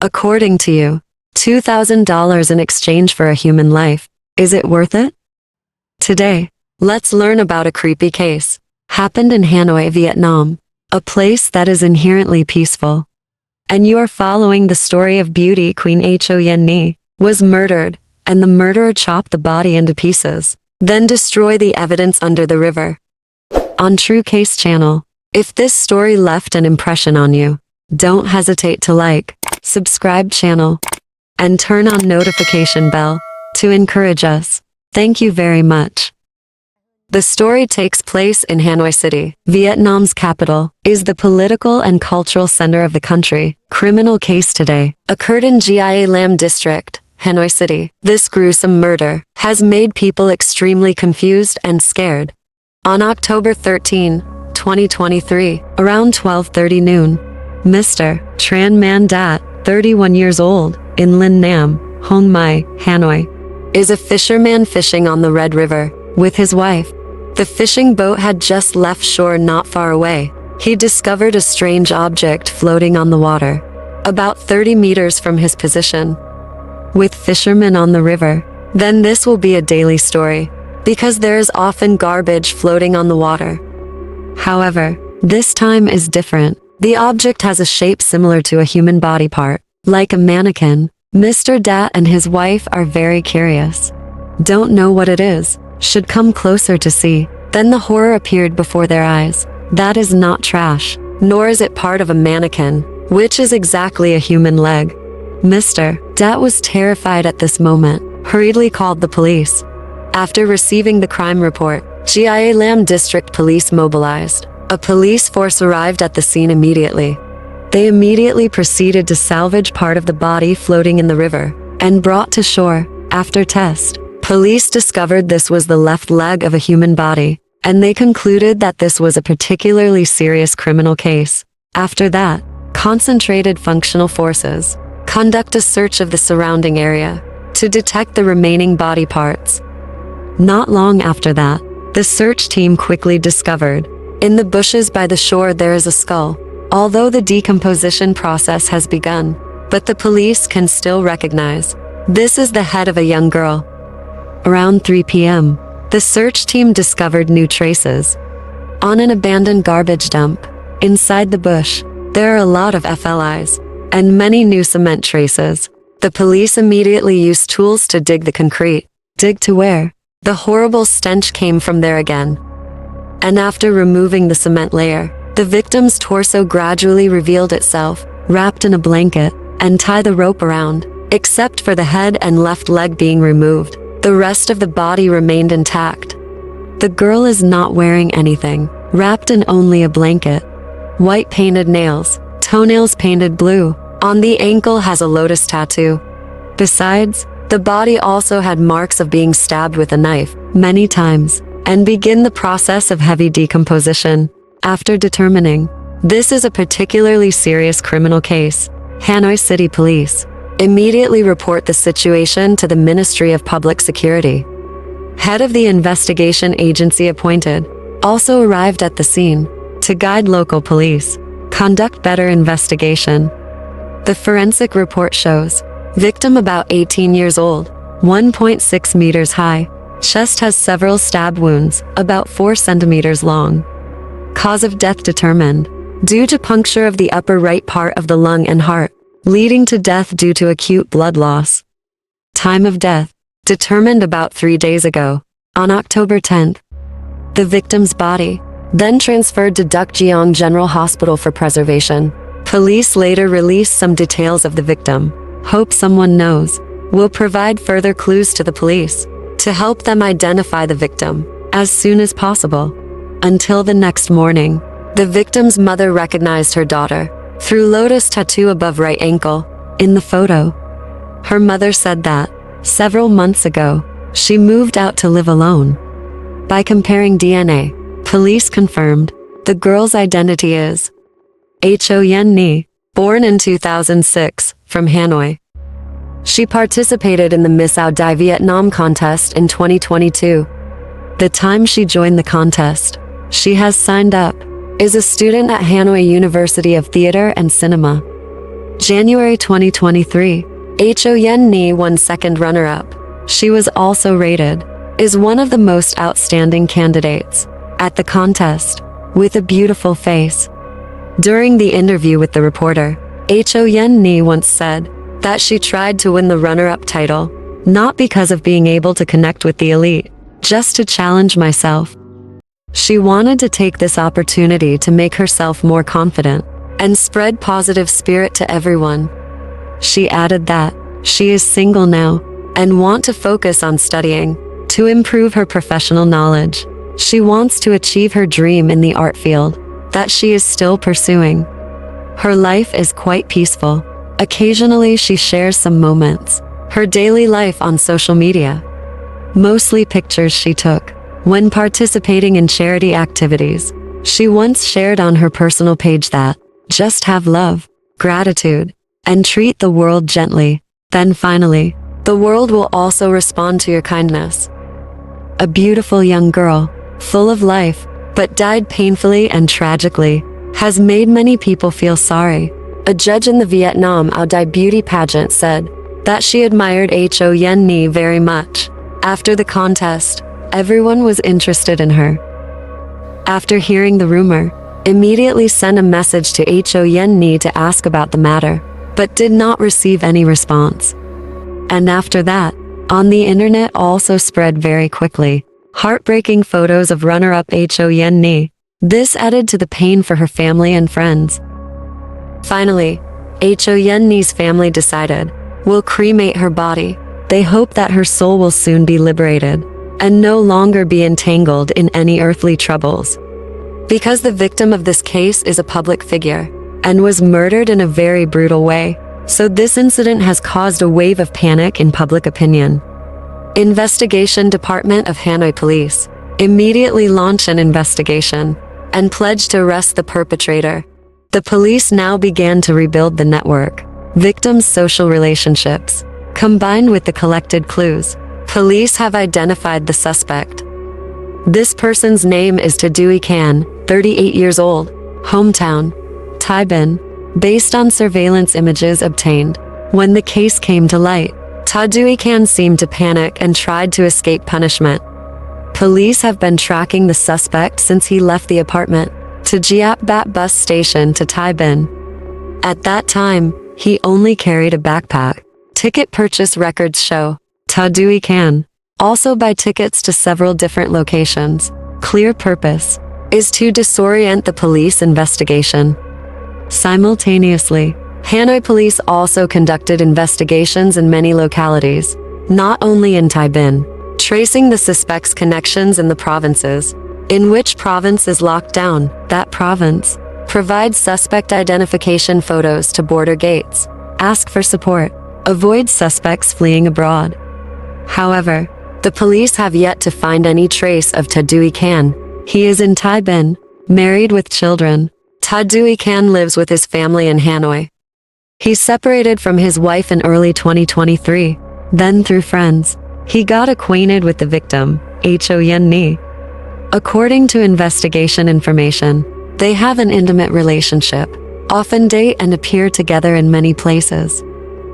According to you, $2,000 in exchange for a human life, is it worth it? Today, let's learn about a creepy case. Happened in Hanoi, Vietnam, a place that is inherently peaceful. And you are following the story of beauty queen Ho Yen Ni was murdered, and the murderer chopped the body into pieces, then destroy the evidence under the river. On TrueCase channel, if this story left an impression on you, don't hesitate to like, subscribe channel, and turn on notification bell to encourage us. Thank you very much. The story takes place in Hanoi City, Vietnam's capital, is the political and cultural center of the country. Criminal case today occurred in Gia Lam District, Hanoi City. This gruesome murder has made people extremely confused and scared. On October 13, 2023, around 12:30 noon, Mr. Tran Man Dat, 31 years old, in Linh Nam, Hong Mai, Hanoi, is a fisherman fishing on the Red River with his wife. The fishing boat had just left shore not far away. He discovered a strange object floating on the water, about 30 meters from his position. With fishermen on the river, then this will be a daily story, because there is often garbage floating on the water. However, this time is different. The object has a shape similar to a human body part, like a mannequin. Mr. Dat and his wife are very curious. Don't know what it is, should come closer to see. Then the horror appeared before their eyes. That is not trash, nor is it part of a mannequin, which is exactly a human leg. Mr. Dat was terrified at this moment, hurriedly called the police. After receiving the crime report, Gia Lam District Police mobilized. A police force arrived at the scene immediately. They immediately proceeded to salvage part of the body floating in the river and brought to shore. After test, police discovered this was the left leg of a human body, and they concluded that this was a particularly serious criminal case. After that, concentrated functional forces conduct a search of the surrounding area to detect the remaining body parts. Not long after that, the search team quickly discovered, in the bushes by the shore there is a skull. Although the decomposition process has begun, but the police can still recognize this is the head of a young girl. Around 3 p.m., the search team discovered new traces. On an abandoned garbage dump, inside the bush, there are a lot of FLIs, and many new cement traces. The police immediately used tools to dig the concrete. Dig to where? The horrible stench came from there again. And after removing the cement layer, the victim's torso gradually revealed itself, wrapped in a blanket, and tie the rope around. Except for the head and left leg being removed, the rest of the body remained intact. The girl is not wearing anything, wrapped in only a blanket. White painted nails, toenails painted blue, on the ankle has a lotus tattoo. Besides, the body also had marks of being stabbed with a knife, many times, and begin the process of heavy decomposition. After determining this is a particularly serious criminal case, Hanoi City Police immediately report the situation to the Ministry of Public Security. Head of the investigation agency appointed also arrived at the scene to guide local police, conduct better investigation. The forensic report shows victim about 18 years old, 1.6 meters high, chest has several stab wounds, about 4 centimeters long. Cause of death determined due to puncture of the upper right part of the lung and heart, leading to death due to acute blood loss. Time of death determined about 3 days ago, on October 10th. The victim's body then transferred to Duc Giang General Hospital for preservation. Police later released some details of the victim. Hope someone knows will provide further clues to the police to help them identify the victim as soon as possible. Until the next morning, the victim's mother recognized her daughter through lotus tattoo above right ankle in the photo. Her mother said that several months ago, she moved out to live alone. By comparing DNA, police confirmed the girl's identity is Ho Yen Ni, born in 2006, from Hanoi. She participated in the Miss Ao Dai Vietnam contest in 2022. The time she joined the contest, she has signed up, is a student at Hanoi University of Theater and Cinema. January 2023, Ho Yen Ni won second runner-up. She was also rated as one of the most outstanding candidates at the contest, with a beautiful face. During the interview with the reporter, Ho Yen Ni once said that she tried to win the runner-up title, not because of being able to connect with the elite, just to challenge myself. She wanted to take this opportunity to make herself more confident and spread positive spirit to everyone. She added that she is single now and want to focus on studying to improve her professional knowledge. She wants to achieve her dream in the art field that she is still pursuing. Her life is quite peaceful. Occasionally she shares some moments, her daily life on social media. Mostly pictures she took when participating in charity activities. She once shared on her personal page that, just have love, gratitude, and treat the world gently. Then finally, the world will also respond to your kindness. A beautiful young girl, full of life, but died painfully and tragically, has made many people feel sorry. A judge in the Vietnam Ao Dai beauty pageant said that she admired Ho Yen Ni very much. After the contest, everyone was interested in her. After hearing the rumor, immediately sent a message to Ho Yen Ni to ask about the matter, but did not receive any response. And after that, on the internet also spread very quickly heartbreaking photos of runner-up Ho Yen Ni. This added to the pain for her family and friends. Finally, Ho Yen Ni's family decided, will cremate her body. They hope that her soul will soon be liberated and no longer be entangled in any earthly troubles. Because the victim of this case is a public figure and was murdered in a very brutal way, so this incident has caused a wave of panic in public opinion. Investigation Department of Hanoi Police immediately launched an investigation and pledged to arrest the perpetrator. The police now began to rebuild the network, victims' social relationships. Combined with the collected clues, police have identified the suspect. This person's name is Tadui Can, 38 years old, hometown, Tai Bin. Based on surveillance images obtained, when the case came to light, Tadui Can seemed to panic and tried to escape punishment. Police have been tracking the suspect since he left the apartment to Giap Bat bus station to Tai Bin. At that time, he only carried a backpack. Ticket purchase records show Tadui Can also buy tickets to several different locations. Clear purpose is to disorient the police investigation. Simultaneously, Hanoi police also conducted investigations in many localities, not only in Tai Bin, tracing the suspect's connections in the provinces. In which province is locked down, that province. Provide suspect identification photos to border gates. Ask for support. Avoid suspects fleeing abroad. However, the police have yet to find any trace of Tadui Can. He is in Tai Bin, married with children. Tadui Can lives with his family in Hanoi. He separated from his wife in early 2023. Then through friends, he got acquainted with the victim, Ho Yen Ni. According to investigation information, they have an intimate relationship, often date and appear together in many places.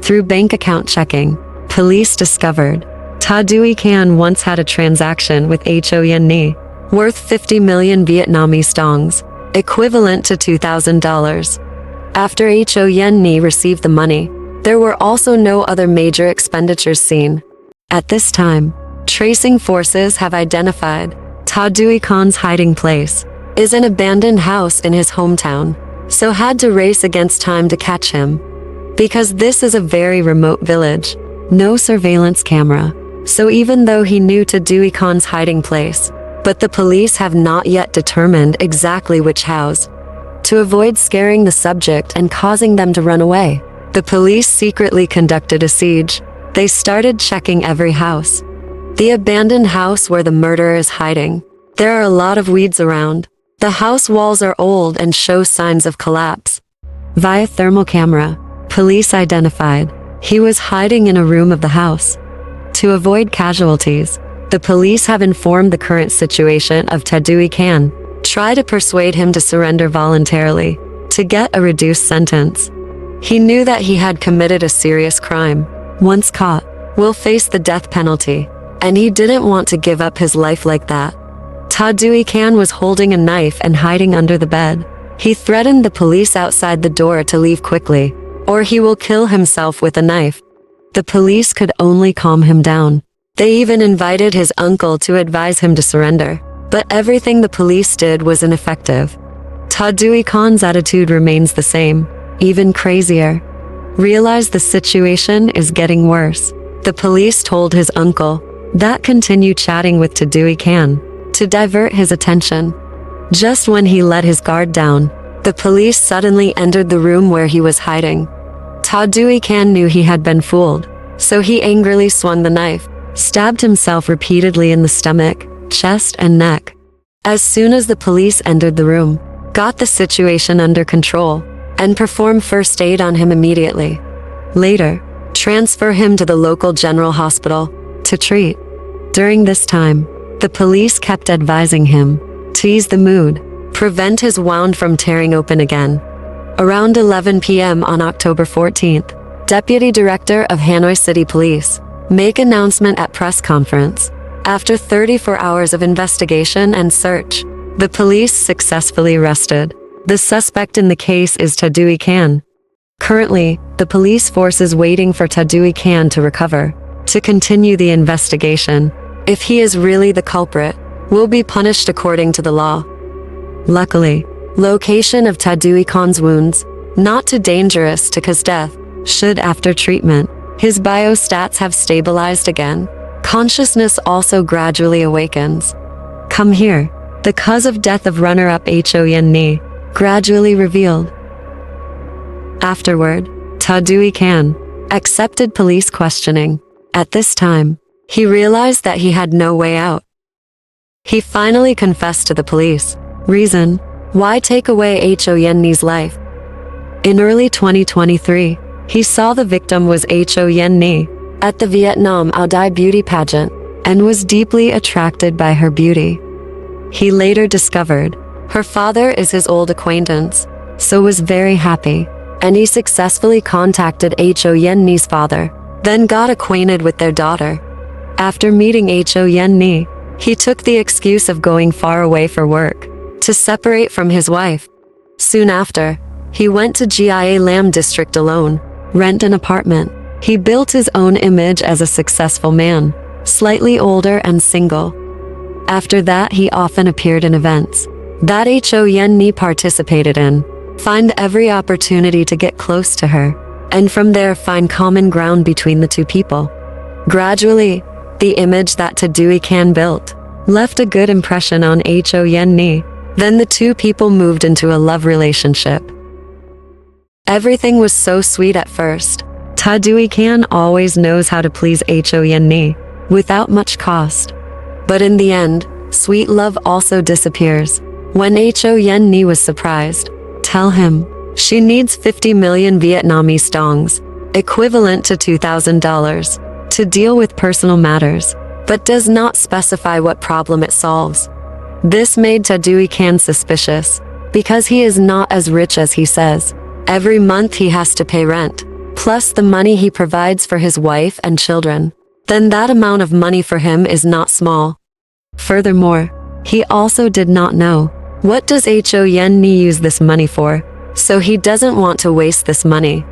Through bank account checking, police discovered Tadui Can once had a transaction with Ho Yen Ni, worth 50 million Vietnamese dongs, equivalent to $2,000. After Ho Yen Ni received the money, there were also no other major expenditures seen. At this time, tracing forces have identified Tadui Can's hiding place is an abandoned house in his hometown, so had to race against time to catch him. Because this is a very remote village, no surveillance camera, so even though he knew Tadui Can's hiding place, but the police have not yet determined exactly which house. To avoid scaring the subject and causing them to run away, the police secretly conducted a siege. They started checking every house. The abandoned house where the murderer is hiding. There are a lot of weeds around. The house walls are old and show signs of collapse. Via thermal camera, police identified he was hiding in a room of the house. To avoid casualties, the police have informed the current situation of Tadui Can. Try to persuade him to surrender voluntarily to get a reduced sentence. He knew that he had committed a serious crime. Once caught, will face the death penalty, and he didn't want to give up his life like that. Tadui Khan was holding a knife and hiding under the bed. He threatened the police outside the door to leave quickly, or he will kill himself with a knife. The police could only calm him down. They even invited his uncle to advise him to surrender, but everything the police did was ineffective. Tadui Khan's attitude remains the same, even crazier. Realize the situation is getting worse. The police told his uncle that continued chatting with Tadui Khan to divert his attention. Just when he let his guard down, the police suddenly entered the room where he was hiding. Tadui Khan knew he had been fooled, so he angrily swung the knife, stabbed himself repeatedly in the stomach, chest, and neck. As soon as the police entered the room, got the situation under control, and performed first aid on him immediately. Later, transfer him to the local general hospital to treat. During this time, the police kept advising him to ease the mood, prevent his wound from tearing open again. Around 11 p.m. on October 14th, Deputy Director of Hanoi City Police make announcement at press conference. After 34 hours of investigation and search, the police successfully arrested. The suspect in the case is Tadui Khan. Currently, the police force is waiting for Tadui Khan to recover, to continue the investigation. If he is really the culprit, will be punished according to the law. Luckily, location of Tadui Khan's wounds, not too dangerous to cause death, should after treatment, his biostats have stabilized again. Consciousness also gradually awakens. Come here. The cause of death of runner-up Ho Yen Ni, gradually revealed. Afterward, Tadui Khan accepted police questioning. At this time, he realized that he had no way out. He finally confessed to the police. Reason: why take away Ho Yen Ni's life? In early 2023, he saw the victim was Ho Yen Ni at the Vietnam Ao Dai beauty pageant and was deeply attracted by her beauty. He later discovered her father is his old acquaintance, so was very happy, and he successfully contacted Ho Yen Ni's father, then got acquainted with their daughter. After meeting Ho Yen Ni, he took the excuse of going far away for work to separate from his wife. Soon after, he went to Gia Lam district alone, rent an apartment. He built his own image as a successful man, slightly older and single. After that, he often appeared in events that Ho Yen Ni participated in, find every opportunity to get close to her, and from there find common ground between the two people. Gradually, the image that Tadui Khan built left a good impression on Ho Yen Ni. Then the two people moved into a love relationship. Everything was so sweet at first. Tadui Khan always knows how to please Ho Yen Ni, without much cost. But in the end, sweet love also disappears. When Ho Yen Ni was surprised, tell him she needs 50 million Vietnamese dongs, equivalent to $2,000, to deal with personal matters, but does not specify what problem it solves. This made Tadui Khan suspicious, because he is not as rich as he says. Every month he has to pay rent, plus the money he provides for his wife and children. Then that amount of money for him is not small. Furthermore, he also did not know what does Ho Yen Ni use this money for, so he doesn't want to waste this money.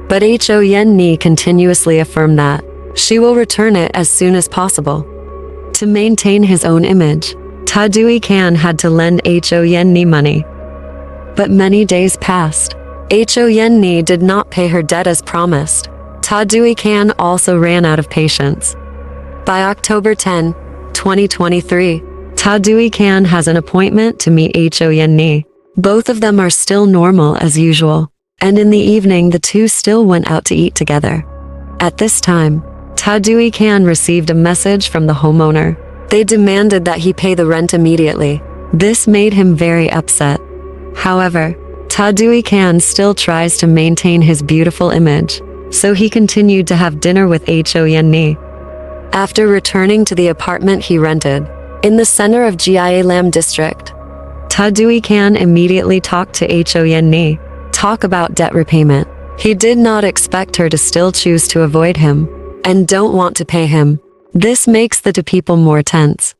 But Ho Yen Ni continuously affirmed that she will return it as soon as possible. To maintain his own image, Tadui Khan had to lend Ho Yen Ni money. But many days passed. Ho Yen Ni did not pay her debt as promised. Tadui Khan also ran out of patience. By October 10, 2023, Tadui Khan has an appointment to meet Ho Yen Ni. Both of them are still normal as usual, and in the evening the two still went out to eat together. At this time, Tadui Khan received a message from the homeowner. They demanded that he pay the rent immediately. This made him very upset. However, Tadui Khan still tries to maintain his beautiful image, so he continued to have dinner with Ho Yen Ni. After returning to the apartment he rented, in the center of Gia Lam district, Tadui Khan immediately talked to Ho Yen Ni, talk about debt repayment. He did not expect her to still choose to avoid him and don't want to pay him. This makes the two people more tense.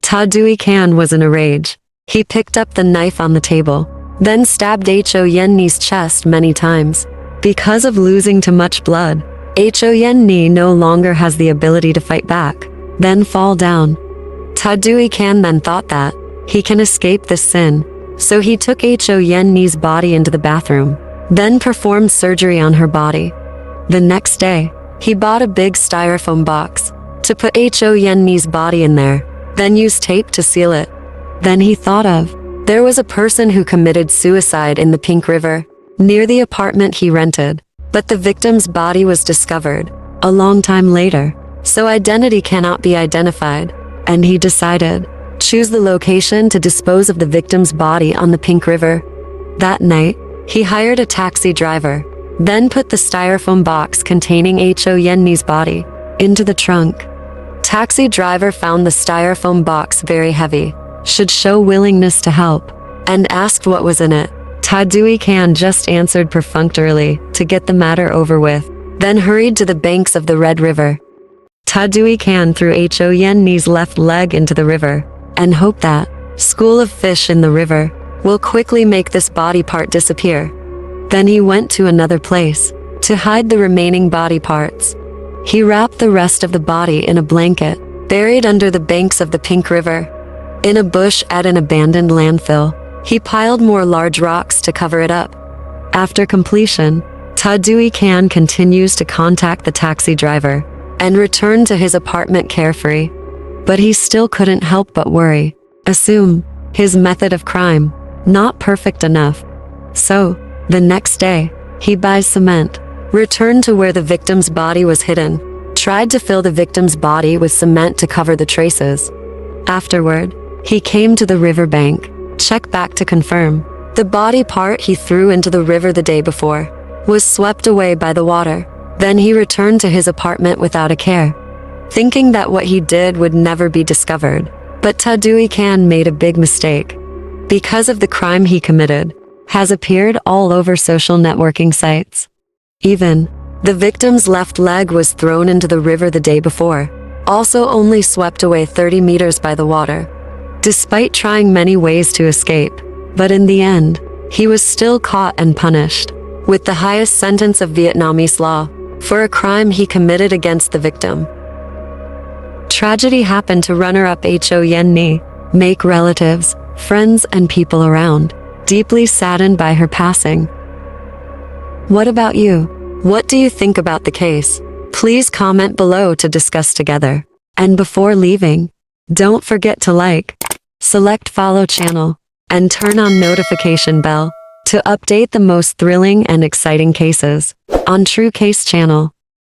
Taduikan was in a rage. He picked up the knife on the table, then stabbed Ho Yenni's chest many times. Because of losing too much blood, Ho Yenni no longer has the ability to fight back, then fall down. Taduikan then thought that he can escape this sin, so he took Ho Yenni's body into the bathroom, then performed surgery on her body. The next day, he bought a big styrofoam box to put Ho Yenni's body in there, then used tape to seal it. Then he thought of, there was a person who committed suicide in the Pink River, near the apartment he rented, but the victim's body was discovered a long time later, so identity cannot be identified, and he decided, choose the location to dispose of the victim's body on the Pink River. That night, he hired a taxi driver, then put the styrofoam box containing Ho Yenni's body into the trunk. Taxi driver found the styrofoam box very heavy, should show willingness to help, and asked what was in it. Taduikan just answered perfunctorily to get the matter over with, then hurried to the banks of the Red River. Taduikan threw Ho Yenni's left leg into the river, and hoped that school of fish in the river will quickly make this body part disappear. Then he went to another place to hide the remaining body parts. He wrapped the rest of the body in a blanket, buried under the banks of the Pink River. In a bush at an abandoned landfill, he piled more large rocks to cover it up. After completion, Taduikan continues to contact the taxi driver and return to his apartment carefree. But he still couldn't help but worry, assume, his method of crime, not perfect enough. So, the next day, he buys cement, returned to where the victim's body was hidden, tried to fill the victim's body with cement to cover the traces. Afterward, he came to the riverbank, checked back to confirm. The body part he threw into the river the day before was swept away by the water. Then he returned to his apartment without a care, thinking that what he did would never be discovered. But Taduikan made a big mistake. Because of the crime he committed, has appeared all over social networking sites. Even, the victim's left leg was thrown into the river the day before, also only swept away 30 meters by the water. Despite trying many ways to escape, but in the end, he was still caught and punished with the highest sentence of Vietnamese law for a crime he committed against the victim. Tragedy happened to runner-up Ho Yenni, make relatives, friends and people around deeply saddened by her passing. What about you? What do you think about the case? Please comment below to discuss together. And before leaving, don't forget to like, select follow channel, and turn on notification bell to update the most thrilling and exciting cases on TrueCase channel.